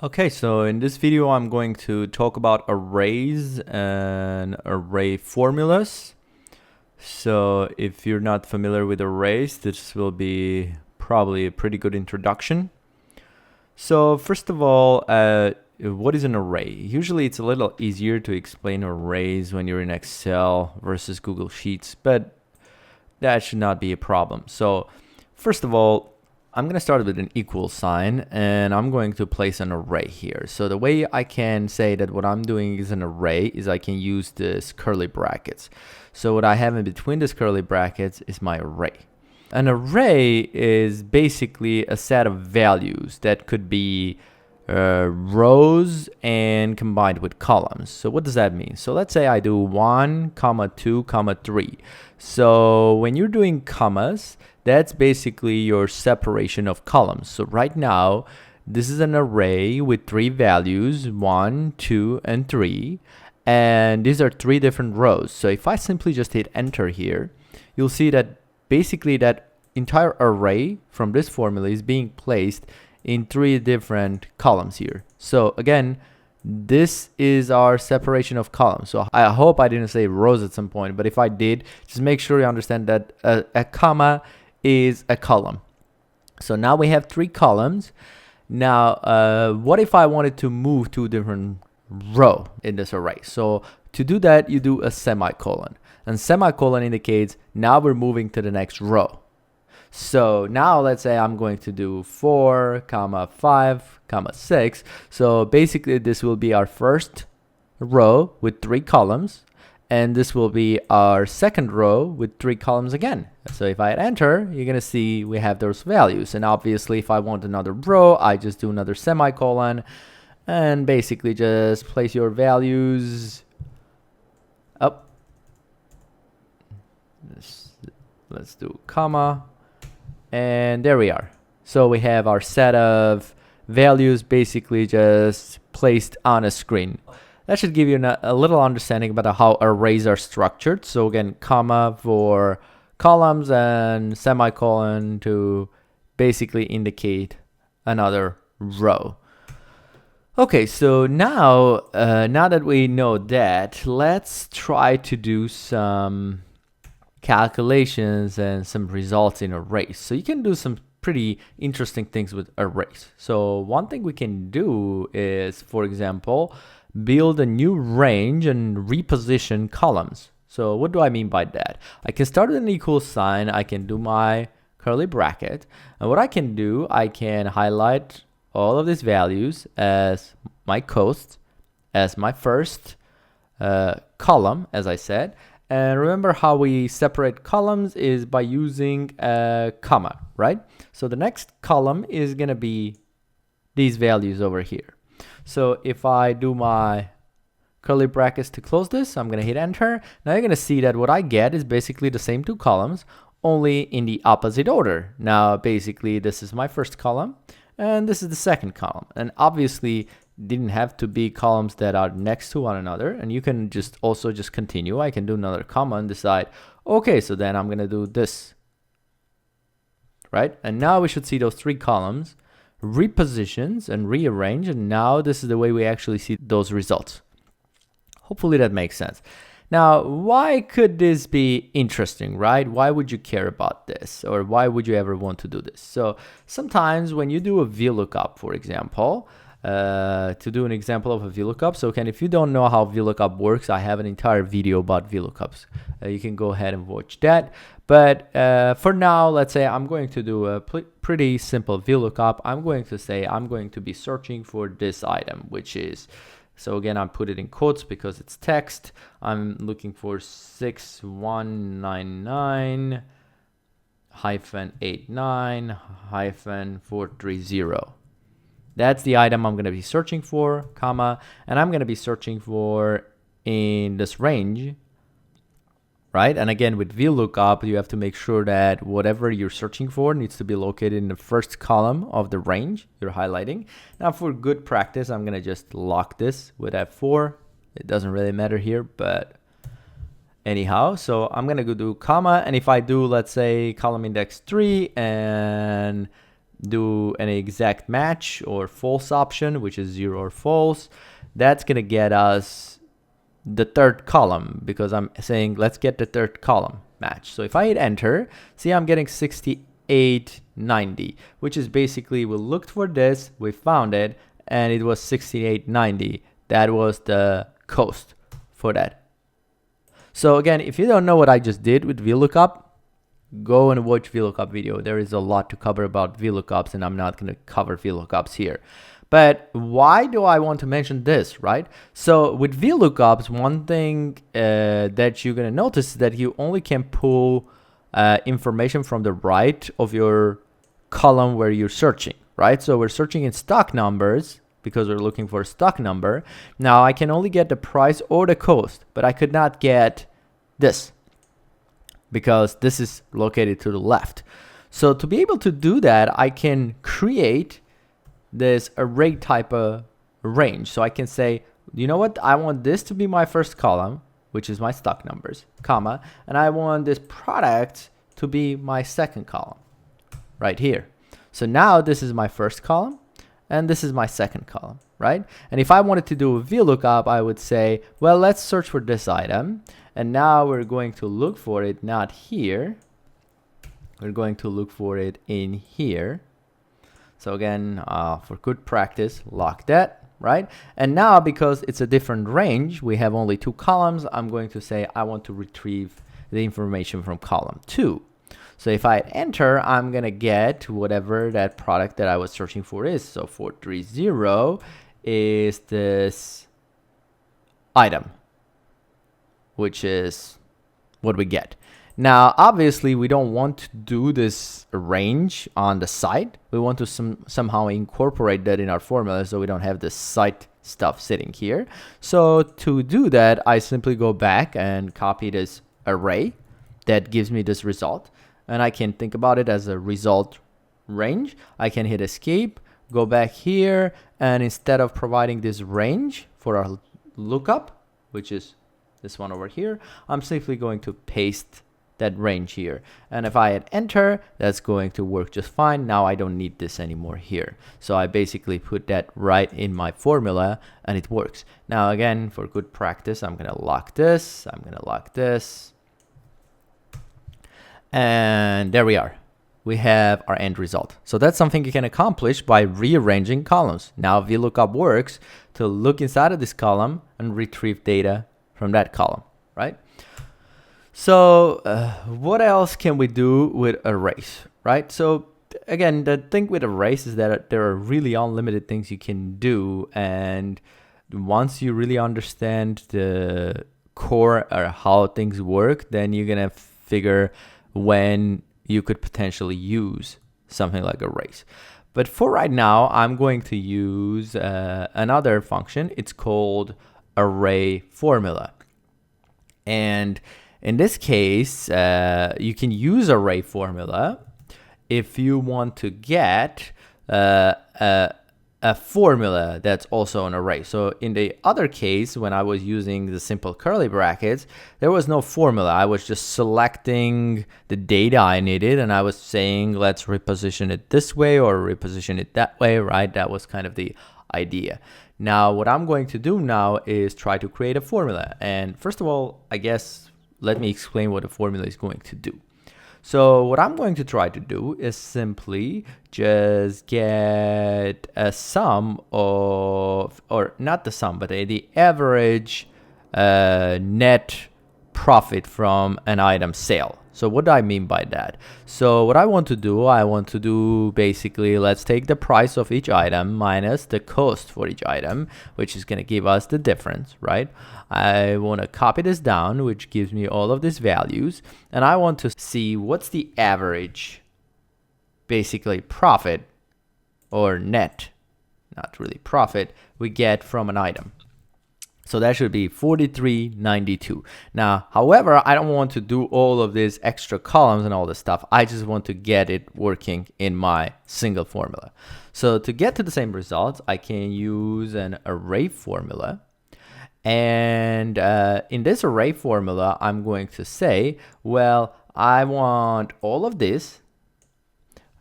Okay, so in this video I'm going to talk about arrays and array formulas. So if you're not familiar with arrays, this will be probably a pretty good introduction. So first of all, what is an array? Usually it's a little easier to explain arrays when you're in Excel versus Google Sheets, but that should not be a problem. So first of all, I'm going to start with an equal sign and I'm going to place an array here. So the way I can say that what I'm doing is an array is I can use this curly brackets. So what I have in between this curly brackets is my array. An array is basically a set of values that could be rows and combined with columns. So what does that mean? So let's say I do 1, 2, 3. So when you're doing commas, that's basically your separation of columns. So right now, this is an array with 3 values, 1, 2, and 3. And these are 3 different rows. So if I simply just hit enter here, you'll see that basically that entire array from this formula is being placed in 3 different columns here. So again, this is our separation of columns. So I hope I didn't say rows at some point, but if I did, just make sure you understand that a comma is a column. So now we have 3 columns. Now, what if I wanted to move to a different row in this array? So to do that, you do a semicolon. And semicolon indicates now we're moving to the next row. So now let's say I'm going to do 4, 5, 6. So basically this will be our first row with 3 columns. And this will be our second row with 3 columns again. So if I hit enter, you're going to see we have those values. And obviously if I want another row, I just do another semicolon and basically just place your values up. Let's do comma. And there we are. So we have our set of values basically just placed on a screen. That should give you a little understanding about how arrays are structured. So again, comma for columns and semicolon to basically indicate another row. Okay, so now that we know that, let's try to do some calculations and some results in arrays. So you can do some pretty interesting things with arrays. So one thing we can do is, for example, build a new range and reposition columns. So what do I mean by that? I can start with an equal sign. I can do my curly bracket. And what I can do, I can highlight all of these values as my cost, as my first column, as I said. And remember how we separate columns is by using a comma, right? So the next column is going to be these values over here. So if I do my curly brackets to close this, I'm going to hit enter. Now you're going to see that what I get is basically the same 2 columns, only in the opposite order. Now basically this is my first column and this is the second column. And obviously didn't have to be columns that are next to one another. And you can just also just continue. I can do another comma and decide, okay, so then I'm going to do this, right? And now we should see those 3 columns, repositions and rearrange. And now this is the way we actually see those results. Hopefully that makes sense. Now, why could this be interesting, right? Why would you care about this? Or why would you ever want to do this? So sometimes when you do a Vlookup, for example, to do an example of a Vlookup. So again, if you don't know how Vlookup works, I have an entire video about Vlookups. You can go ahead and watch that. But for now, let's say I'm going to do a pretty simple Vlookup. I'm going to say I'm going to be searching for this item, which is, so again, I put it in quotes because it's text. I'm looking for 6199-89-430. That's the item I'm going to be searching for, comma, and I'm going to be searching for in this range, right? And again, with Vlookup, you have to make sure that whatever you're searching for needs to be located in the first column of the range you're highlighting. Now, for good practice, I'm going to just lock this with F4. It doesn't really matter here, but anyhow, so I'm going to go do comma. And if I do, let's say, column index 3 and do an exact match or false option, which is 0 or false, that's going to get us the third column, because I'm saying let's get the third column match. So if I hit enter, see I'm getting 6890, which is basically we looked for this, we found it, and it was 6890. That was the cost for that. So again, if you don't know what I just did with VLOOKUP, go and watch VLOOKUP video. There is a lot to cover about VLOOKUPs, and I'm not going to cover VLOOKUPs here. But why do I want to mention this, right? So with VLOOKUPs, one thing that you're going to notice is that you only can pull information from the right of your column where you're searching, right? So we're searching in stock numbers because we're looking for a stock number. Now I can only get the price or the cost, but I could not get this because this is located to the left. So to be able to do that, I can create this array type of range. So I can say, you know what, I want this to be my first column, which is my stock numbers, comma, and I want this product to be my second column right here. So now this is my first column and this is my second column, right? And if I wanted to do a VLOOKUP, I would say, well, let's search for this item, and now we're going to look for it not here, we're going to look for it in here. So again, for good practice, lock that, right? And now because it's a different range, we have only 2 columns, I'm going to say I want to retrieve the information from column 2. So if I enter, I'm going to get whatever that product that I was searching for is. So 430 is this item, which is what we get. Now, obviously, we don't want to do this range on the site. We want to somehow incorporate that in our formula so we don't have the site stuff sitting here. So to do that, I simply go back and copy this array that gives me this result. And I can think about it as a result range. I can hit escape, go back here, and instead of providing this range for our lookup, which is this one over here, I'm simply going to paste that range here. And if I hit enter, that's going to work just fine. Now I don't need this anymore here. So I basically put that right in my formula and it works. Now again, for good practice, I'm going to lock this. I'm going to lock this. And there we are. We have our end result. So that's something you can accomplish by rearranging columns. Now VLOOKUP works to look inside of this column and retrieve data from that column, right? So what else can we do with arrays, right? So again, the thing with arrays is that there are really unlimited things you can do. And once you really understand the core or how things work, then you're going to figure when you could potentially use something like arrays. But for right now, I'm going to use another function. It's called ARRAYFORMULA. And in this case, you can use ARRAYFORMULA if you want to get a formula that's also an array. So in the other case, when I was using the simple curly brackets, there was no formula. I was just selecting the data I needed, and I was saying, let's reposition it this way or reposition it that way, right? That was kind of the idea. Now, what I'm going to do now is try to create a formula. And first of all, I guess, let me explain what a formula is going to do. So what I'm going to try to do is simply just get a sum of, or not the sum, but the average net profit from an item sale. So what do I mean by that? So what I want to do basically, let's take the price of each item minus the cost for each item, which is going to give us the difference, right? I want to copy this down, which gives me all of these values. And I want to see what's the average, basically profit or net, not really profit, we get from an item. So that should be 43.92. Now, however, I don't want to do all of these extra columns and all this stuff. I just want to get it working in my single formula. So to get to the same results, I can use an array formula. And in this array formula, I'm going to say, well, I want all of this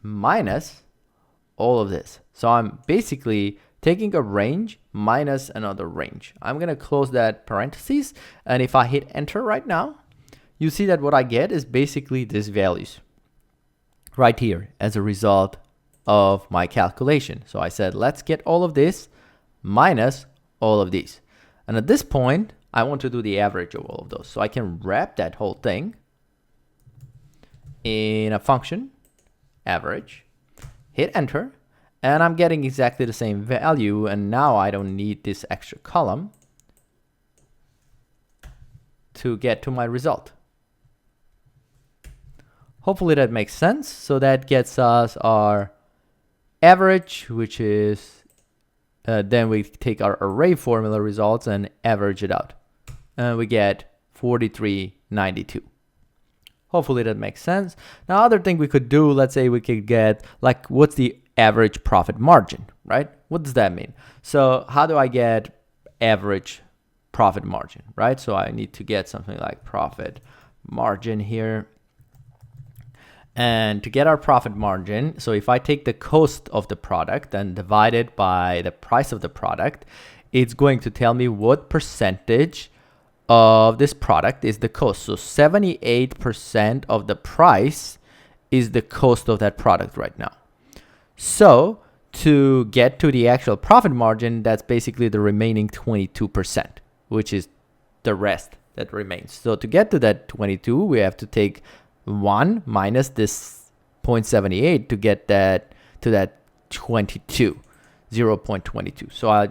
minus all of this. So I'm basically taking a range minus another range. I'm going to close that parentheses. And if I hit enter right now, you see that what I get is basically these values right here as a result of my calculation. So I said, let's get all of this minus all of these. And at this point, I want to do the average of all of those. So I can wrap that whole thing in a function, average, hit enter, and I'm getting exactly the same value. And now I don't need this extra column to get to my result. Hopefully that makes sense. So that gets us our average, which is, then we take our array formula results and average it out. And we get 43.92. Hopefully that makes sense. Now, other thing we could do, let's say we could get, like, what's the average profit margin, right? What does that mean? So how do I get average profit margin, right? So I need to get something like profit margin here. And to get our profit margin, so if I take the cost of the product and divide it by the price of the product, it's going to tell me what percentage of this product is the cost. So 78% of the price is the cost of that product right now. So to get to the actual profit margin, that's basically the remaining 22%, which is the rest that remains. So to get to that 22, we have to take 1 minus this 0.78 to get that to that 22, 0.22. So I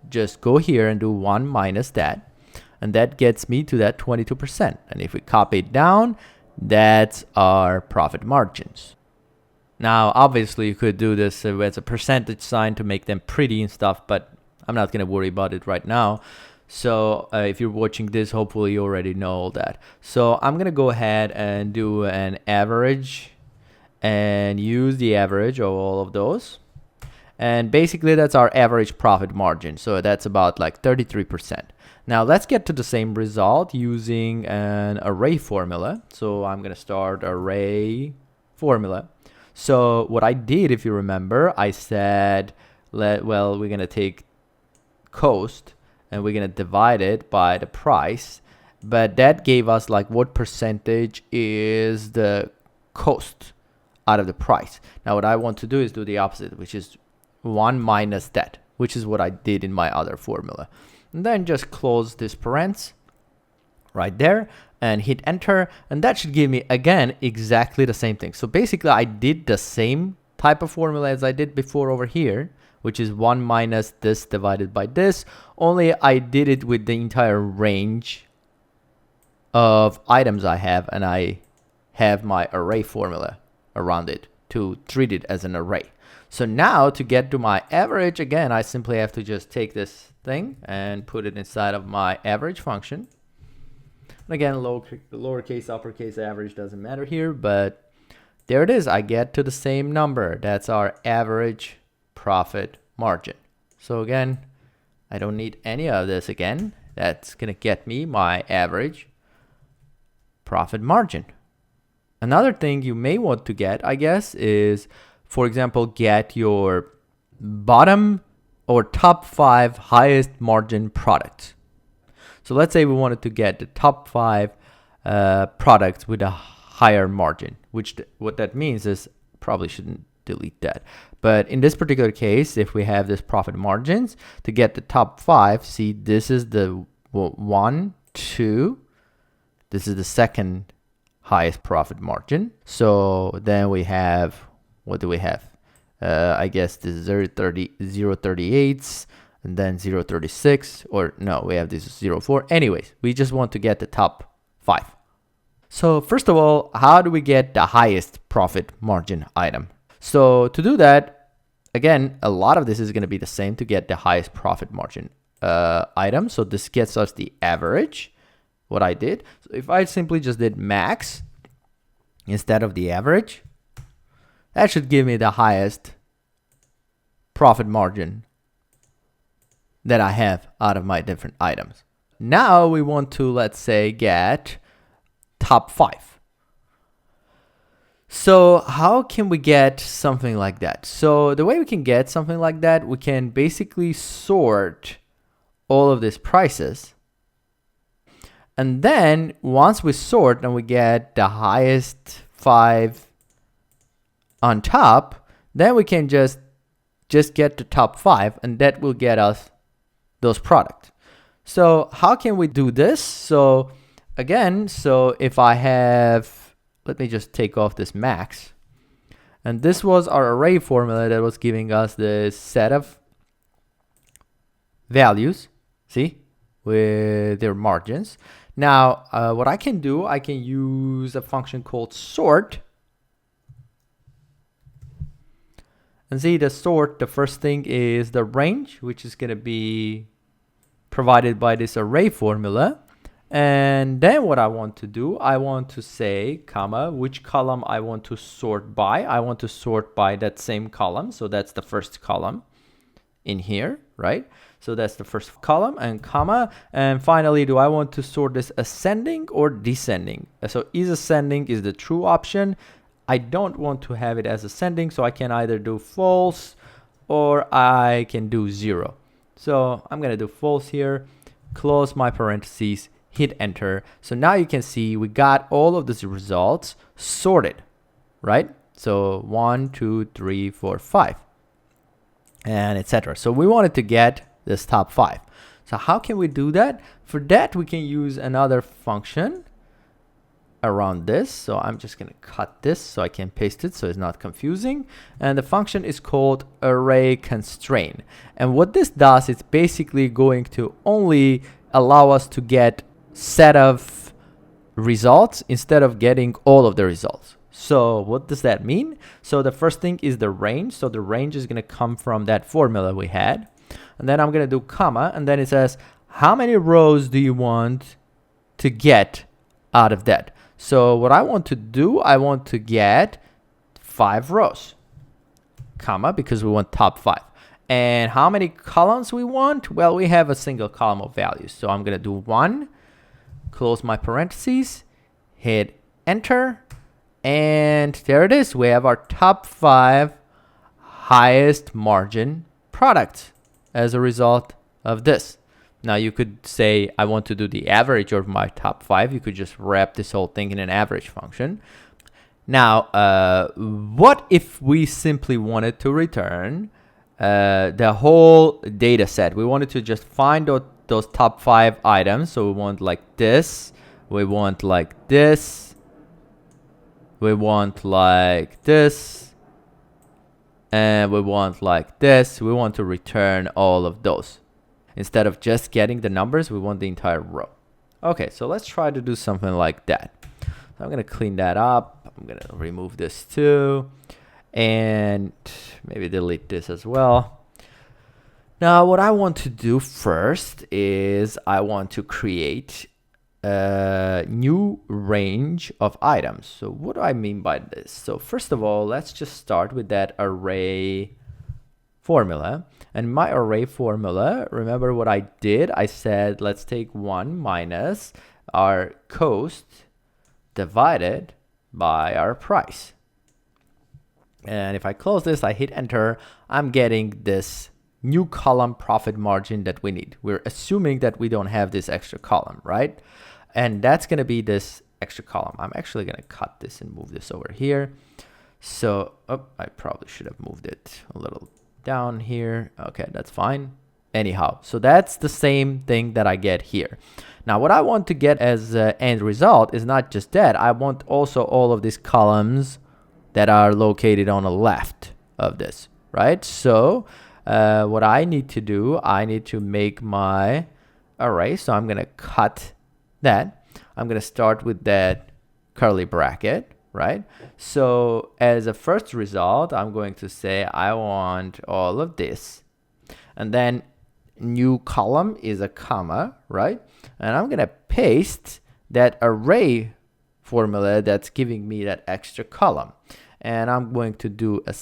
just go here and do 1 minus that, and that gets me to that 22%. And if we copy it down, that's our profit margins. Now, obviously, you could do this as a percentage sign to make them pretty and stuff, but I'm not going to worry about it right now. So if you're watching this, hopefully you already know all that. So I'm going to go ahead and do an average and use the average of all of those. And basically that's our average profit margin. So that's about like 33%. Now let's get to the same result using an array formula. So I'm going to start array formula. So what I did, if you remember, I said, well, we're going to take cost and we're going to divide it by the price. But that gave us like what percentage is the cost out of the price. Now what I want to do is do the opposite, which is 1 minus that, which is what I did in my other formula. And then just close this parenthesis right there and hit enter. And that should give me, again, exactly the same thing. So basically I did the same type of formula as I did before over here, which is 1 minus this divided by this, only I did it with the entire range of items I have, and I have my array formula around it to treat it as an array. So now to get to my average, again, I simply have to just take this thing and put it inside of my average function. And again, lowercase, uppercase, average doesn't matter here, but there it is. I get to the same number. That's our average profit margin. So again, I don't need any of this again. That's going to get me my average profit margin. Another thing you may want to get, I guess, is, for example, get your bottom or top 5 highest margin products. So let's say we wanted to get the top 5 products with a higher margin, which what that means is probably shouldn't delete that. But in this particular case, if we have this profit margins, to get the top 5, see, this is the 1, 2, this is the second highest profit margin. So then we have, what do we have? I guess this is 0.38s and then 0.36, or no, we have this 0.4. Anyways, we just want to get the top 5. So first of all, how do we get the highest profit margin item? So to do that, again, a lot of this is going to be the same to get the highest profit margin item. So this gets us the average, what I did. So if I simply just did max instead of the average, that should give me the highest profit margin that I have out of my different items. Now we want to, let's say, get top 5. So how can we get something like that? So the way we can get something like that, we can basically sort all of these prices. And then once we sort and we get the highest 5 on top, then we can just get the top 5, and that will get us those products. So how can we do this? So again, so if I have, let me just take off this max. And this was our array formula that was giving us the set of values, see, with their margins. Now, what I can do, I can use a function called sort. And see, the sort, the first thing is the range, which is going to be provided by this array formula. And then what I want to do, I want to say, comma, which column I want to sort by. I want to sort by that same column. So that's the first column in here, right? So that's the first column, and comma. And finally, do I want to sort this ascending or descending? So is ascending is the true option. I don't want to have it as ascending, so I can either do false or I can do 0. So I'm going to do false here, close my parentheses, hit enter. So now you can see we got all of these results sorted, right? So 1, 2, 3, 4, 5, and etc. So we wanted to get this top 5. So how can we do that? For that, we can use another function around this. So I'm just going to cut this so I can paste it so it's not confusing. And the function is called ARRAY CONSTRAIN. And what this does, it's basically going to only allow us to get set of results instead of getting all of the results. So what does that mean? So the first thing is the range. So the range is going to come from that formula we had. And then I'm going to do comma, and then it says, how many rows do you want to get out of that? So what I want to do, I want to get 5 rows, comma, because we want top 5. And how many columns we want? Well, we have a single column of values. So I'm going to do 1, close my parentheses, hit enter, and there it is. We have our top 5 highest margin products as a result of this. Now you could say, I want to do the average of my top 5. You could just wrap this whole thing in an average function. Now, what if we simply wanted to return the whole data set? We wanted to just find those top 5 items. So we want like this, we want like this, we want like this, and we want like this. We want to return all of those. Instead of just getting the numbers, we want the entire row. Okay, so let's try to do something like that. So I'm going to clean that up. I'm going to remove this too. And maybe delete this as well. Now, what I want to do first is I want to create a new range of items. So what do I mean by this? So first of all, let's just start with that array formula. And my array formula, remember what I did? I said, let's take 1 minus our cost divided by our price. And if I close this, I hit enter, I'm getting this new column profit margin that we need. We're assuming that we don't have this extra column, right? And that's going to be this extra column. I'm actually going to cut this and move this over here. So, I probably should have moved it a little down here. Okay, that's fine. Anyhow, so that's the same thing that I get here. Now, what I want to get as an end result is not just that. I want also all of these columns that are located on the left of this, right? So what I need to do, I need to make my array. So I'm going to cut that. I'm going to start with that curly bracket, right? So as a first result, I'm going to say I want all of this. And then new column is a comma, right? And I'm going to paste that array formula that's giving me that extra column. And I'm going to do a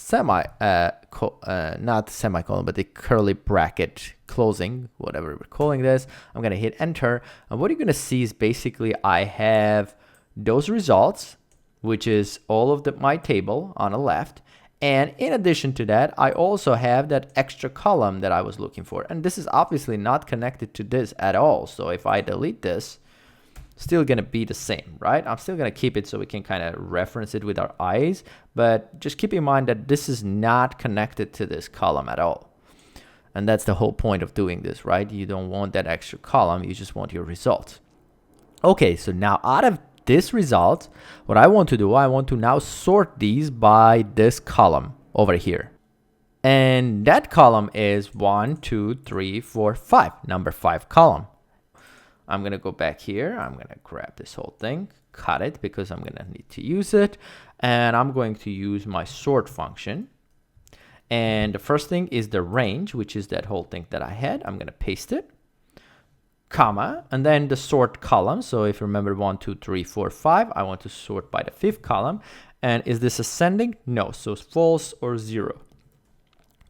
not semicolon, but the curly bracket closing, whatever we're calling this. I'm going to hit enter. And what you're going to see is basically I have those results which is all of my table on the left. And in addition to that, I also have that extra column that I was looking for. And this is obviously not connected to this at all. So if I delete this, still gonna be the same, right? I'm still gonna keep it so we can kind of reference it with our eyes, but just keep in mind that this is not connected to this column at all. And that's the whole point of doing this, right? You don't want that extra column, you just want your results. Okay, so now out of this result, what I want to do, I want to now sort these by this column over here. And that column is 1, 2, 3, 4, 5, number 5 column. I'm gonna go back here, I'm gonna grab this whole thing, cut it because I'm gonna need to use it, and I'm going to use my sort function. And the first thing is the range, which is that whole thing that I had. I'm gonna paste it, comma, and then the sort column. So if you remember 1, 2, 3, 4, 5, I want to sort by the 5th column. And is this ascending? No, so it's false or 0.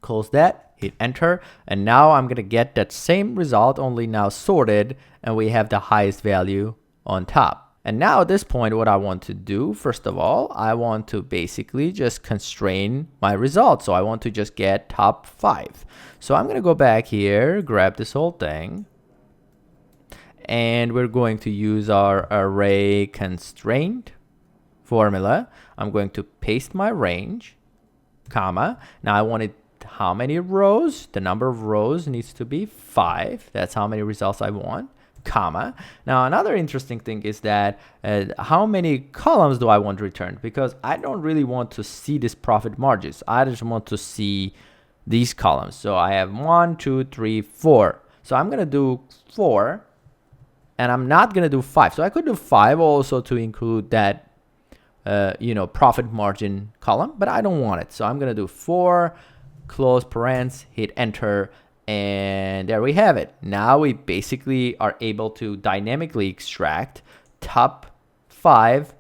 Close that, hit enter, and now I'm gonna get that same result, only now sorted, and we have the highest value on top. And now at this point, what I want to do, first of all, I want to basically just constrain my result. So I want to just get top 5. So I'm gonna go back here, grab this whole thing, and we're going to use our array constraint formula. I'm going to paste my range, comma. Now I want it how many rows? The number of rows needs to be 5. That's how many results I want, comma. Now another interesting thing is that how many columns do I want to return? Because I don't really want to see this profit margins. I just want to see these columns. So I have 1, 2, 3, 4. So I'm gonna do 4, and I'm not gonna do 5. So I could do 5 also to include that profit margin column, but I don't want it. So I'm gonna do 4, close parens, hit enter, and there we have it. Now we basically are able to dynamically extract top 5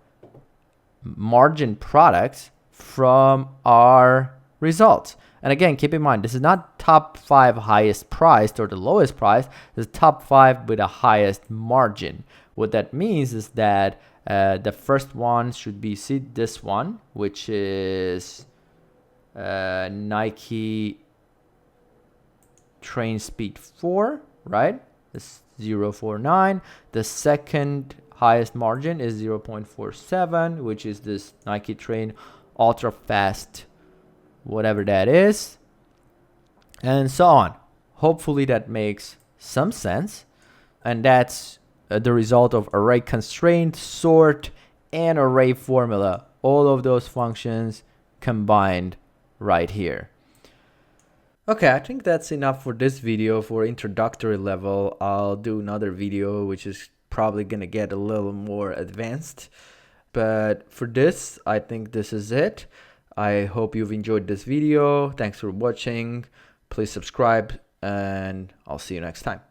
margin products from our results. And again, keep in mind, this is not top 5 highest priced or the lowest price. This is top 5 with the highest margin. What that means is that the first one should be, see this one, which is Nike Train Speed 4, right? This 0.49. The second highest margin is 0.47, which is this Nike Train Ultra Fast, whatever that is, and so on. Hopefully that makes some sense. And that's the result of array constraint, sort, and array formula. All of those functions combined right here. Okay, I think that's enough for this video. For introductory level, I'll do another video which is probably gonna get a little more advanced, but for this, I think this is it. I hope you've enjoyed this video. Thanks for watching. Please subscribe, and I'll see you next time.